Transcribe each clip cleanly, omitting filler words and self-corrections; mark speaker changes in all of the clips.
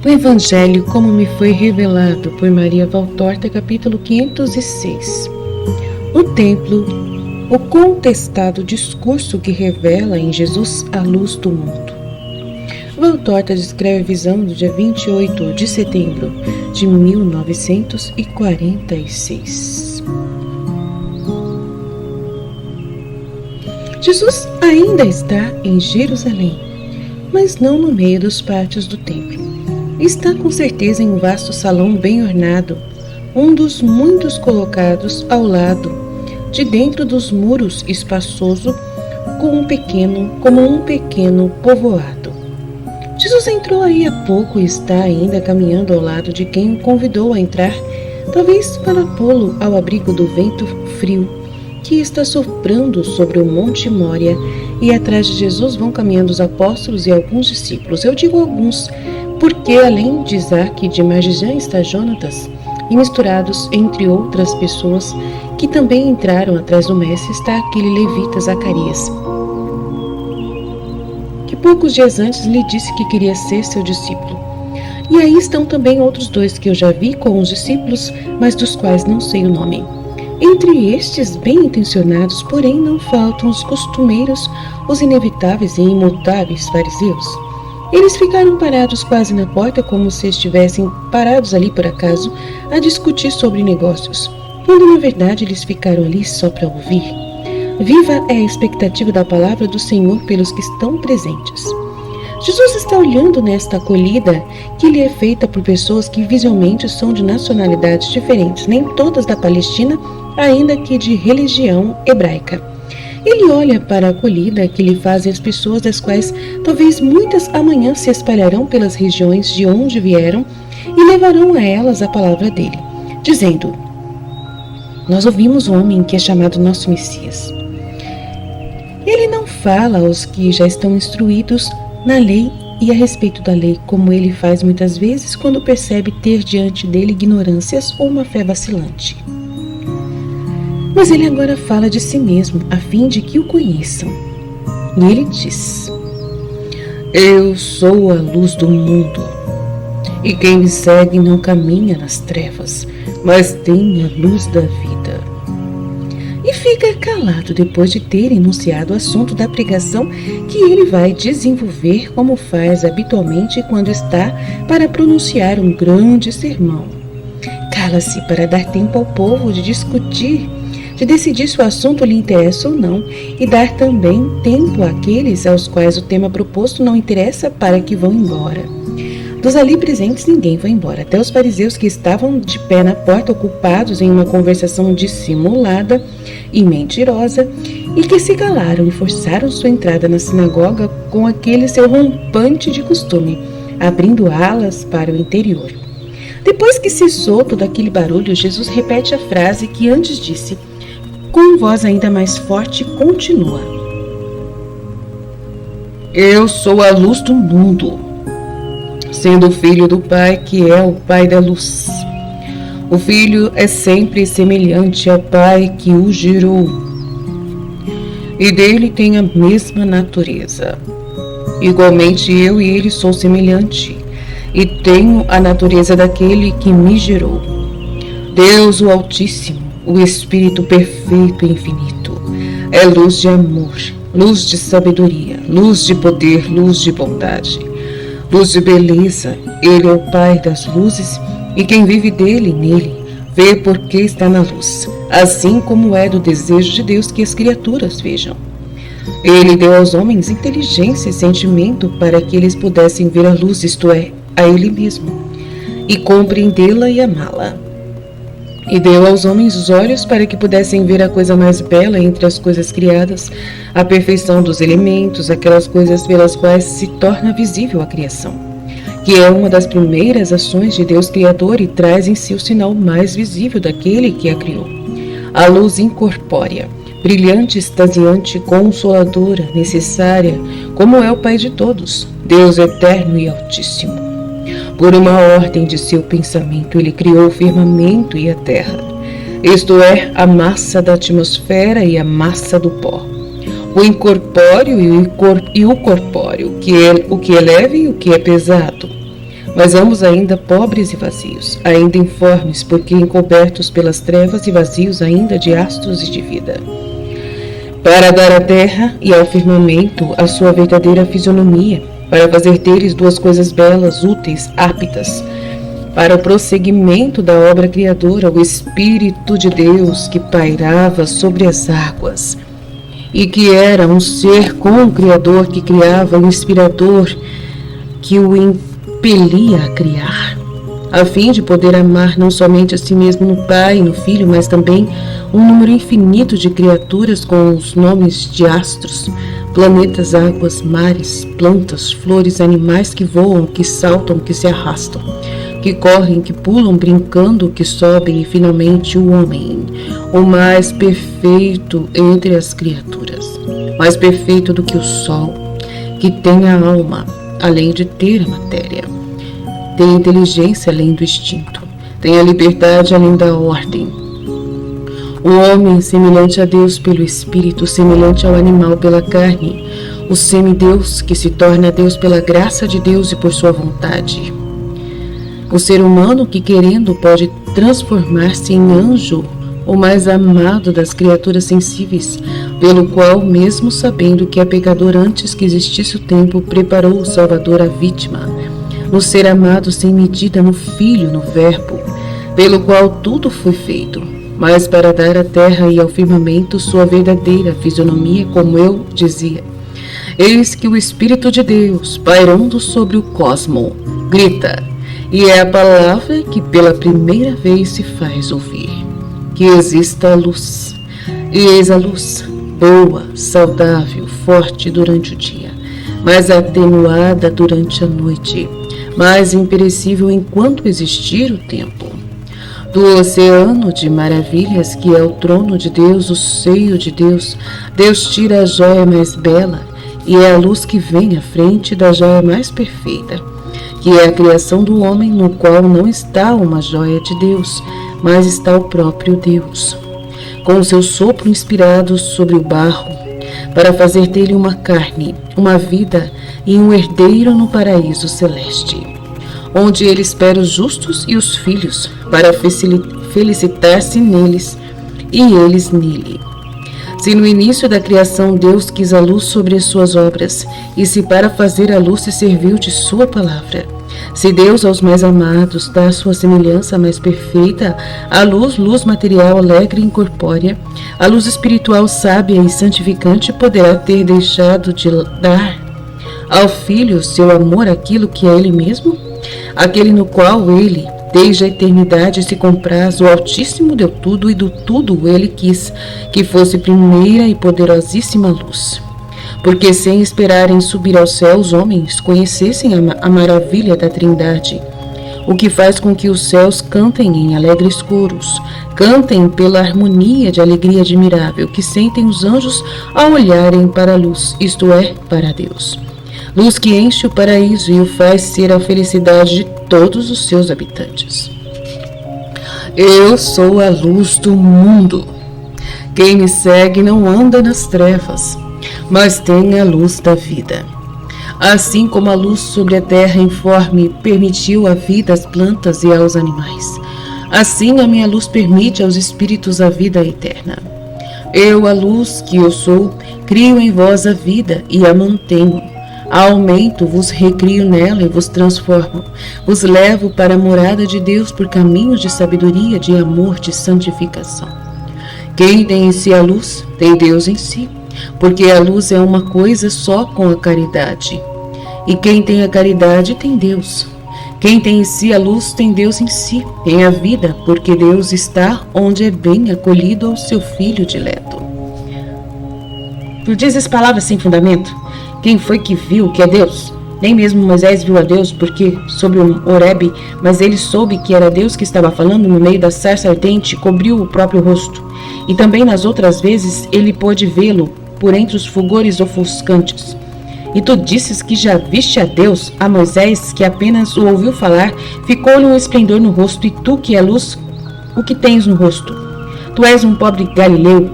Speaker 1: O Evangelho como me foi revelado por Maria Valtorta, capítulo 506. O templo, o contestado discurso que revela em Jesus a luz do mundo. Valtorta descreve a visão do dia 28 de setembro de 1946. Jesus ainda está em Jerusalém, mas não no meio dos pátios do templo. Está com certeza em um vasto salão bem ornado, um dos muitos colocados ao lado, de dentro dos muros espaçoso, como um pequeno povoado. Jesus entrou aí há pouco e está ainda caminhando ao lado de quem o convidou a entrar, talvez para pô-lo ao abrigo do vento frio que está soprando sobre o Monte Mória, e atrás de Jesus vão caminhando os apóstolos e alguns discípulos. Eu digo alguns, porque além de Isaac, de Magijã está Jonatas, e misturados entre outras pessoas que também entraram atrás do mestre, está aquele levita Zacarias, que poucos dias antes lhe disse que queria ser seu discípulo. E aí estão também outros dois que eu já vi com os discípulos, mas dos quais não sei o nome. Entre estes bem intencionados, porém, não faltam os costumeiros, os inevitáveis e imutáveis fariseus. Eles ficaram parados quase na porta, como se estivessem parados ali por acaso, a discutir sobre negócios, quando na verdade eles ficaram ali só para ouvir. Viva é a expectativa da palavra do Senhor pelos que estão presentes. Jesus está olhando nesta acolhida que lhe é feita por pessoas que visualmente são de nacionalidades diferentes, nem todas da Palestina, ainda que de religião hebraica. Ele olha para a acolhida que lhe fazem as pessoas, das quais talvez muitas amanhã se espalharão pelas regiões de onde vieram e levarão a elas a palavra dele, dizendo: nós ouvimos o homem que é chamado nosso Messias. Ele não fala aos que já estão instruídos na lei e a respeito da lei, como ele faz muitas vezes quando percebe ter diante dele ignorâncias ou uma fé vacilante. Mas ele agora fala de si mesmo, a fim de que o conheçam. E ele diz: eu sou a luz do mundo, e quem me segue não caminha nas trevas, mas tem a luz da vida. E fica calado depois de ter enunciado o assunto da pregação que ele vai desenvolver, como faz habitualmente quando está para pronunciar um grande sermão. Cala-se para dar tempo ao povo de discutir, de decidir se o assunto lhe interessa ou não, e dar também tempo àqueles aos quais o tema proposto não interessa para que vão embora. Dos ali presentes ninguém foi embora, até os fariseus que estavam de pé na porta, ocupados em uma conversação dissimulada e mentirosa, e que se calaram e forçaram sua entrada na sinagoga com aquele seu rompante de costume, abrindo alas para o interior. Depois que cessou todo aquele barulho, Jesus repete a frase que antes disse, com voz ainda mais forte, continua: eu sou a luz do mundo, sendo o filho do Pai, que é o Pai da luz. O Filho é sempre semelhante ao Pai que o gerou, e dele tem a mesma natureza. Igualmente eu e ele sou semelhante, e tenho a natureza daquele que me gerou. Deus, o Altíssimo, o Espírito perfeito e infinito, é luz de amor, luz de sabedoria, luz de poder, luz de bondade, luz de beleza. Ele é o Pai das luzes, e quem vive dele e nele vê porque está na luz, assim como é do desejo de Deus que as criaturas vejam. Ele deu aos homens inteligência e sentimento para que eles pudessem ver a luz, isto é, a ele mesmo, e compreendê-la e amá-la. E deu aos homens os olhos para que pudessem ver a coisa mais bela entre as coisas criadas, a perfeição dos elementos, aquelas coisas pelas quais se torna visível a criação, que é uma das primeiras ações de Deus Criador e traz em si o sinal mais visível daquele que a criou. A luz incorpórea, brilhante, extasiante, consoladora, necessária, como é o Pai de todos, Deus eterno e altíssimo. Por uma ordem de seu pensamento, ele criou o firmamento e a terra, isto é, a massa da atmosfera e a massa do pó, o incorpóreo e o corpóreo, o que é leve e o que é pesado. mas ambos ainda pobres e vazios, ainda informes, porque encobertos pelas trevas e vazios ainda de astros e de vida. Para dar à terra e ao firmamento a sua verdadeira fisionomia, para fazer deles duas coisas belas, úteis, aptas, para o prosseguimento da obra criadora, o Espírito de Deus que pairava sobre as águas, e que era um ser com o Criador que criava, o inspirador que o impelia a criar, a fim de poder amar não somente a si mesmo no Pai e no Filho, mas também um número infinito de criaturas com os nomes de astros, planetas, águas, mares, plantas, flores, animais que voam, que saltam, que se arrastam, que correm, que pulam, brincando, que sobem, e finalmente o homem, o mais perfeito entre as criaturas, mais perfeito do que o sol, que tem a alma, além de ter a matéria, tem a inteligência além do instinto, tem a liberdade além da ordem. O homem semelhante a Deus pelo Espírito, semelhante ao animal pela carne, o semideus que se torna Deus pela graça de Deus e por sua vontade. O ser humano que, querendo, pode transformar-se em anjo, o mais amado das criaturas sensíveis, pelo qual, mesmo sabendo que é pecador antes que existisse o tempo, preparou o Salvador, a vítima, no ser amado sem medida, no Filho, no Verbo, pelo qual tudo foi feito, mas para dar à terra e ao firmamento sua verdadeira fisionomia, como eu dizia. Eis que o Espírito de Deus, pairando sobre o cosmo, grita, e é a palavra que pela primeira vez se faz ouvir, que exista a luz. E eis a luz, boa, saudável, forte durante o dia, mas atenuada durante a noite, mas imperecível enquanto existir o tempo. Do oceano de maravilhas que é o trono de Deus, o seio de Deus, Deus tira a joia mais bela, e é a luz que vem à frente da joia mais perfeita, que é a criação do homem, no qual não está uma joia de Deus, mas está o próprio Deus, com o seu sopro inspirado sobre o barro, para fazer dele uma carne, uma vida e um herdeiro no paraíso celeste, onde ele espera os justos e os filhos, para felicitar-se neles e eles nele. Se no início da criação Deus quis a luz sobre as suas obras, e se para fazer a luz se serviu de sua palavra, se Deus aos mais amados dá a sua semelhança mais perfeita, a luz, luz material alegre e incorpórea, a luz espiritual sábia e santificante poderá ter deixado de dar ao Filho seu amor aquilo que é Ele mesmo? Aquele no qual Ele, desde a eternidade, se compraz, o Altíssimo deu tudo e do tudo Ele quis que fosse primeira e poderosíssima luz. Porque sem esperarem subir ao céu, os homens conhecessem a maravilha da Trindade, o que faz com que os céus cantem em alegres coros, cantem pela harmonia de alegria admirável que sentem os anjos ao olharem para a luz, isto é, para Deus. Luz que enche o paraíso e o faz ser a felicidade de todos os seus habitantes. Eu sou a luz do mundo. Quem me segue não anda nas trevas, mas tem a luz da vida. Assim como a luz sobre a terra informe permitiu a vida às plantas e aos animais, assim a minha luz permite aos espíritos a vida eterna. Eu, a luz que eu sou, crio em vós a vida e a mantenho. Aumento, vos recrio nela e vos transformo. Vos levo para a morada de Deus por caminhos de sabedoria, de amor, de santificação. Quem tem em si a luz, tem Deus em si, porque a luz é uma coisa só com a caridade. E quem tem a caridade tem Deus. Quem tem em si a luz tem Deus em si, tem a vida, porque Deus está onde é bem acolhido ao seu Filho dileto. Tu dizes palavras sem fundamento? Quem foi que viu que é Deus? Nem mesmo Moisés viu a Deus, porque sobre o Horebe, mas ele soube que era Deus que estava falando no meio da sarça ardente, cobriu o próprio rosto. E também nas outras vezes ele pôde vê-lo por entre os fulgores ofuscantes. E tu disses que já viste a Deus, a Moisés, que apenas o ouviu falar, ficou-lhe um esplendor no rosto, e tu, que é luz, o que tens no rosto? Tu és um pobre galileu,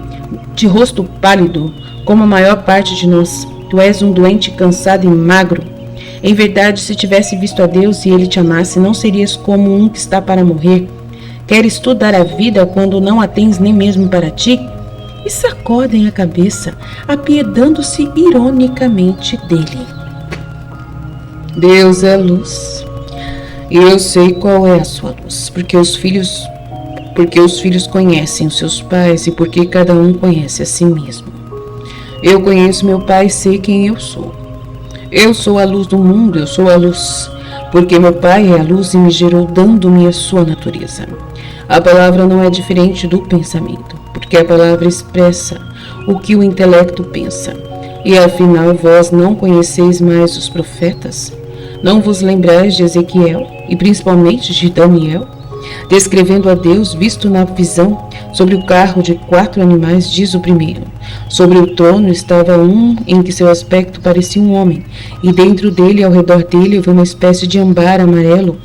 Speaker 1: de rosto pálido, como a maior parte de nós. Tu és um doente cansado e magro. Em verdade, se tivesse visto a Deus e ele te amasse, não serias como um que está para morrer. Queres tu dar a vida quando não a tens nem mesmo para ti? E sacodem a cabeça, apiedando-se ironicamente dele. Deus é luz, e eu sei qual é a sua luz, porque os filhos conhecem os seus pais e porque cada um conhece a si mesmo. Eu conheço meu Pai e sei quem eu sou. Eu sou a luz do mundo, eu sou a luz, porque meu Pai é a luz e me gerou dando-me a sua natureza. A palavra não é diferente do pensamento, porque a palavra expressa o que o intelecto pensa. E afinal vós não conheceis mais os profetas? Não vos lembrais de Ezequiel e principalmente de Daniel? Descrevendo a Deus visto na visão, sobre o carro de 4 animais, diz o primeiro. Sobre o trono estava um em que seu aspecto parecia um homem, e dentro dele, ao redor dele, havia uma espécie de ambar amarelo,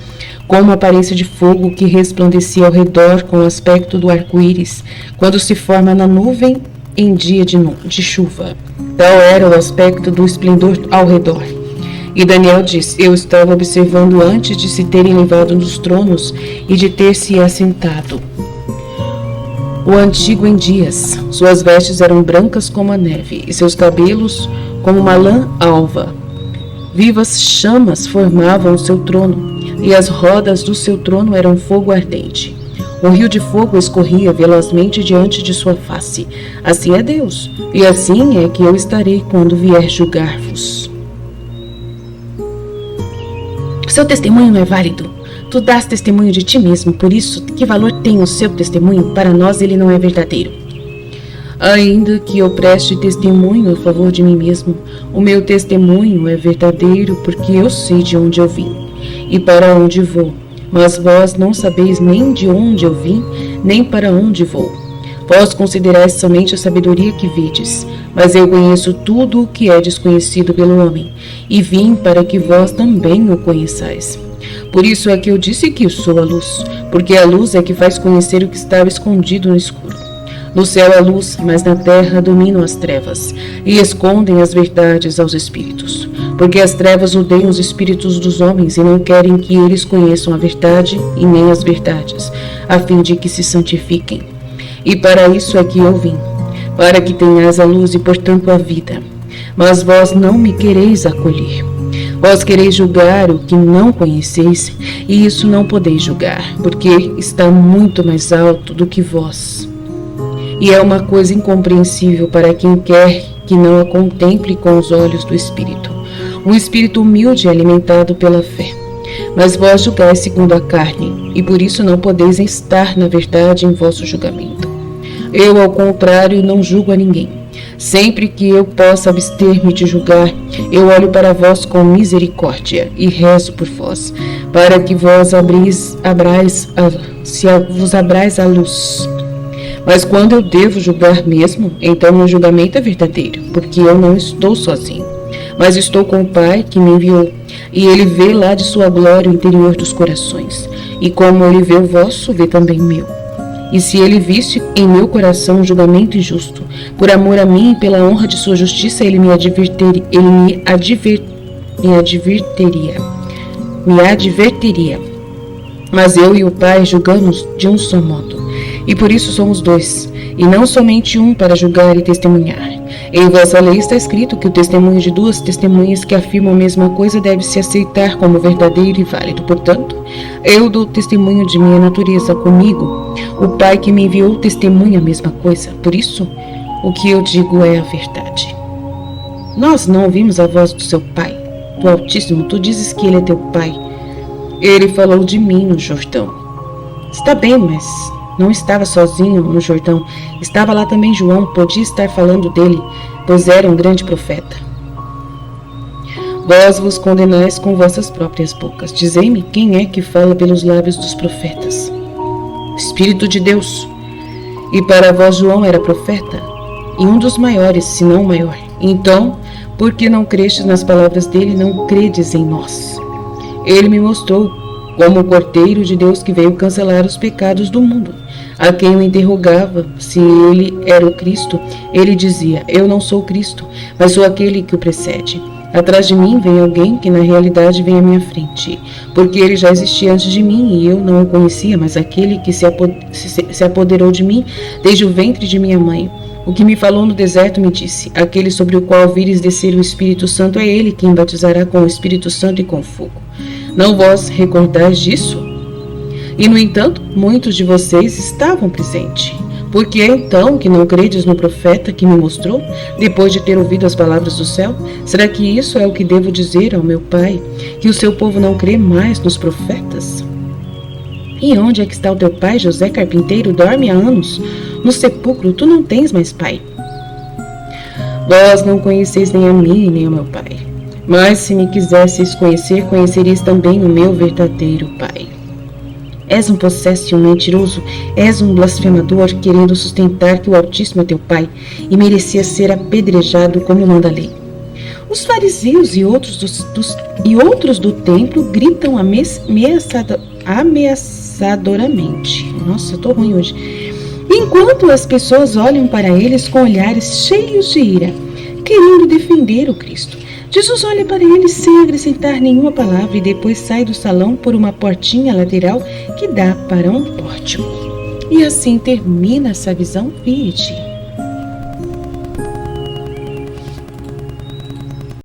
Speaker 1: com uma aparência de fogo que resplandecia ao redor com o aspecto do arco-íris, quando se forma na nuvem em dia de chuva. Tal era o aspecto do esplendor ao redor. E Daniel diz: eu estava observando antes de se terem levado nos tronos e de ter se assentado o antigo em dias. Suas vestes eram brancas como a neve e seus cabelos como uma lã alva. Vivas chamas formavam o seu trono e as rodas do seu trono eram fogo ardente. Um rio de fogo escorria velozmente diante de sua face. Assim é Deus, e assim é que eu estarei quando vier julgar-vos. Seu testemunho não é válido. Tu dás testemunho de ti mesmo, por isso, que valor tem o seu testemunho? Para nós ele não é verdadeiro. Ainda que eu preste testemunho a favor de mim mesmo, o meu testemunho é verdadeiro, porque eu sei de onde eu vim e para onde vou. Mas vós não sabeis nem de onde eu vim, nem para onde vou. Vós considerais somente a sabedoria que vedes, mas eu conheço tudo o que é desconhecido pelo homem, e vim para que vós também o conheçais. Por isso é que eu disse que eu sou a luz, porque a luz é que faz conhecer o que estava escondido no escuro. No céu há luz, mas na terra dominam as trevas, e escondem as verdades aos espíritos. Porque as trevas odeiam os espíritos dos homens e não querem que eles conheçam a verdade e nem as verdades, a fim de que se santifiquem. E para isso é que eu vim, para que tenhais a luz e, portanto, a vida. Mas vós não me quereis acolher. Vós quereis julgar o que não conheceis, e isso não podeis julgar, porque está muito mais alto do que vós. E é uma coisa incompreensível para quem quer que não a contemple com os olhos do Espírito. Um espírito humilde é alimentado pela fé. Mas vós julgais segundo a carne, e por isso não podeis estar na verdade em vosso julgamento. Eu, ao contrário, não julgo a ninguém. Sempre que eu possa abster-me de julgar, eu olho para vós com misericórdia e rezo por vós, para que vos abrais à luz. Mas quando eu devo julgar mesmo, então meu julgamento é verdadeiro, porque eu não estou sozinho, mas estou com o Pai que me enviou, e ele vê lá de sua glória o interior dos corações, e como ele vê o vosso, vê também o meu. E se ele visse em meu coração um julgamento injusto, por amor a mim e pela honra de sua justiça, ele me advertiria. Mas eu e o Pai julgamos de um só modo, e por isso somos dois, e não somente um para julgar e testemunhar. Em vossa lei está escrito que o testemunho de duas testemunhas que afirmam a mesma coisa deve se aceitar como verdadeiro e válido. Portanto, eu dou testemunho de minha natureza comigo. O Pai que me enviou testemunha a mesma coisa. Por isso, o que eu digo é a verdade. Nós não ouvimos a voz do seu Pai, do Altíssimo. Tu dizes que ele é teu Pai. Ele falou de mim no Jordão. Está bem, mas não estava sozinho no Jordão. Estava lá também João, podia estar falando dele, pois era um grande profeta. Vós vos condenais com vossas próprias bocas. Dizei-me quem é que fala pelos lábios dos profetas. Espírito de Deus. E para vós João era profeta, e um dos maiores, se não o maior. Então, por que não crestes nas palavras dele, não credes em nós? Ele me mostrou como o Cordeiro de Deus que veio cancelar os pecados do mundo. A quem eu interrogava se ele era o Cristo, ele dizia: eu não sou o Cristo, mas sou aquele que o precede. Atrás de mim vem alguém que na realidade vem à minha frente, porque ele já existia antes de mim e eu não o conhecia, mas aquele que se apoderou de mim desde o ventre de minha mãe. O que me falou no deserto me disse: aquele sobre o qual vires descer o Espírito Santo é ele quem batizará com o Espírito Santo e com fogo. Não vós recordais disso? E, no entanto, muitos de vocês estavam presentes. Por que então que não credes no profeta que me mostrou, depois de ter ouvido as palavras do céu? Será que isso é o que devo dizer ao meu pai, que o seu povo não crê mais nos profetas? E onde é que está o teu pai, José carpinteiro? Dorme há anos. No sepulcro tu não tens mais pai. Vós não conheceis nem a mim, nem ao meu pai. Mas se me quisesseis conhecer, conhecereis também o meu verdadeiro pai. És um possesso e um mentiroso, és um blasfemador, querendo sustentar que o Altíssimo é teu pai, e merecia ser apedrejado como manda a lei. Os fariseus e outros do templo gritam ameaçadoramente. Nossa, eu tô ruim hoje. Enquanto as pessoas olham para eles com olhares cheios de ira, querendo defender o Cristo. Jesus olha para eles sem acrescentar nenhuma palavra e depois sai do salão por uma portinha lateral que dá para um pórtico. E assim termina essa visão verde.